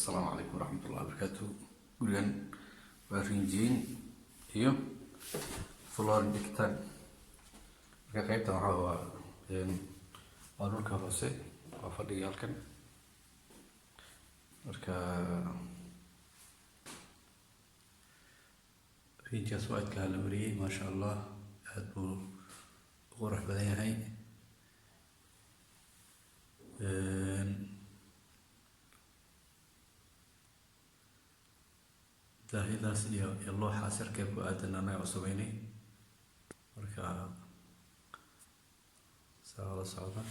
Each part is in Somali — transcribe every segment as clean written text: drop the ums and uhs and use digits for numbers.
السلام عليكم ورحمة الله وبركاته. gurigan waa rinjiin iyo floor dhigtaan. Marka qaybtan waa dhulka hoose waa fadhiga halkan. Marka rinjigaas waa aad la mariyay maasha Allah, aad buu u qurux badan yahay. daahidaas iyo looxaas yarkee ku aadan anaga u sameynay. Marka saa la socda.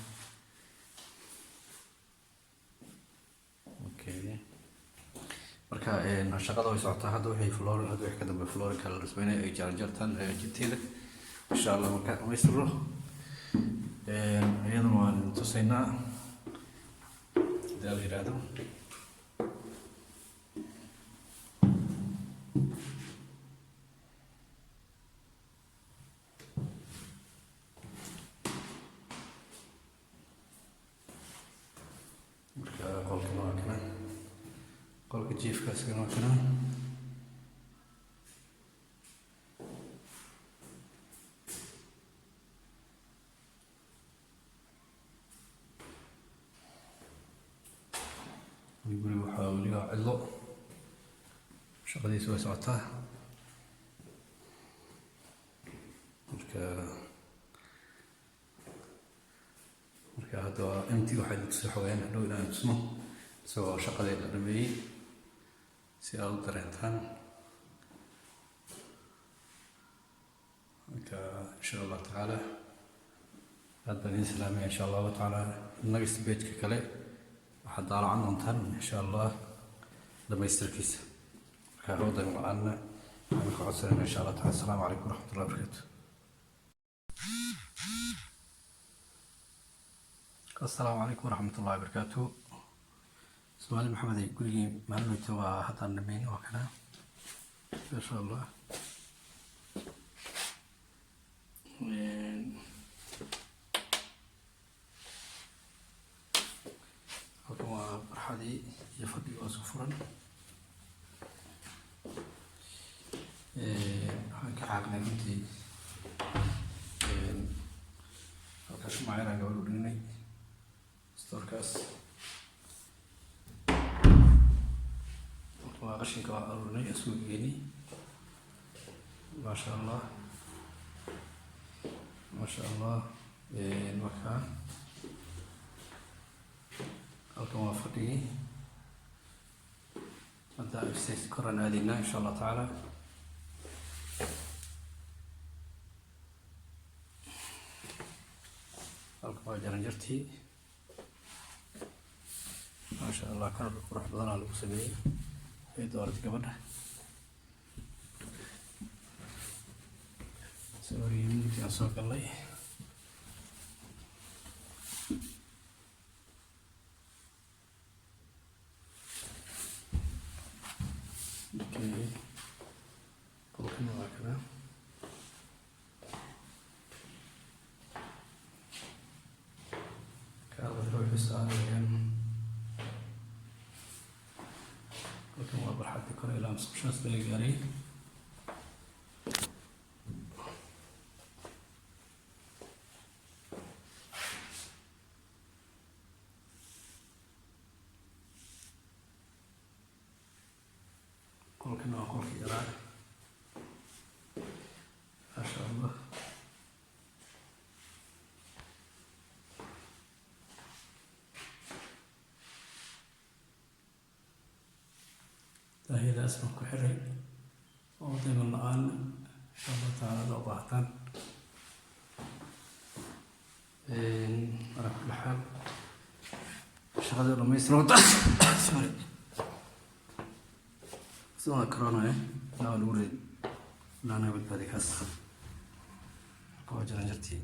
Marka shaqada way socotaa. Hadda wixii flooring hadda wixii ka dambe flooring kala dhismaynay ay jarjartan jibteeda insha Allah marka dhammaystiro iyaduna waan tusaynaa hadii la yiraahdo. marka qolka jiifkaas kana guriga waxaa weligaa cidlo, shaqadiisa way socotaa. marka hadda waa empty, waxay tusay xogeen hadhow inaan tusno isagoo shaqadeeda la dhameeyey si aad u dareentaan. marka insha Allah tacaala aad baan idin salaamaya insha Allah tacaala. next page-ka kale waxaad daalacan doontaan insha Allah dhamaystirkiisa. marka hawdan la-aanna waxaan ka codsanayna insha Allah tacaala. Assalaamu calaykum waraxmatullahi wabarakaatu. السلام عليكم ورحمة الله وبركاته. سؤال محمد يقول لي معلومة هذا النمين وكذا ما شاء الله. هو برحدي يفضي وصفرا هاك عقلنا بنتي هاكش معايا قالوا لي storkaas waa qashinka waa aruurinay isugu geeni maasha Allah maasha Allah. marka halkan waa fadhigii hadda ifsiis koran aadina insha Allah tacaala. halkan waa jaranjartii ما شاء الله. كان قرح بدنا على الوسبية في دورة قبلها سوري ممكن أسوق الله. اوكي طلقنا هكذا. كان بروح يسأل لكن واضح حتى كره إلى 15 دقيقة يعني. قول كنا أقول في إيران ما شاء الله. هذا اسمه كحري وضينا الآن إن شاء الله تعالى لو ضغطان. على كل حال شغل لما يسرون سوري سوى كورونا لا نوري لا نبي بذيك هسه قوة جرنجتي.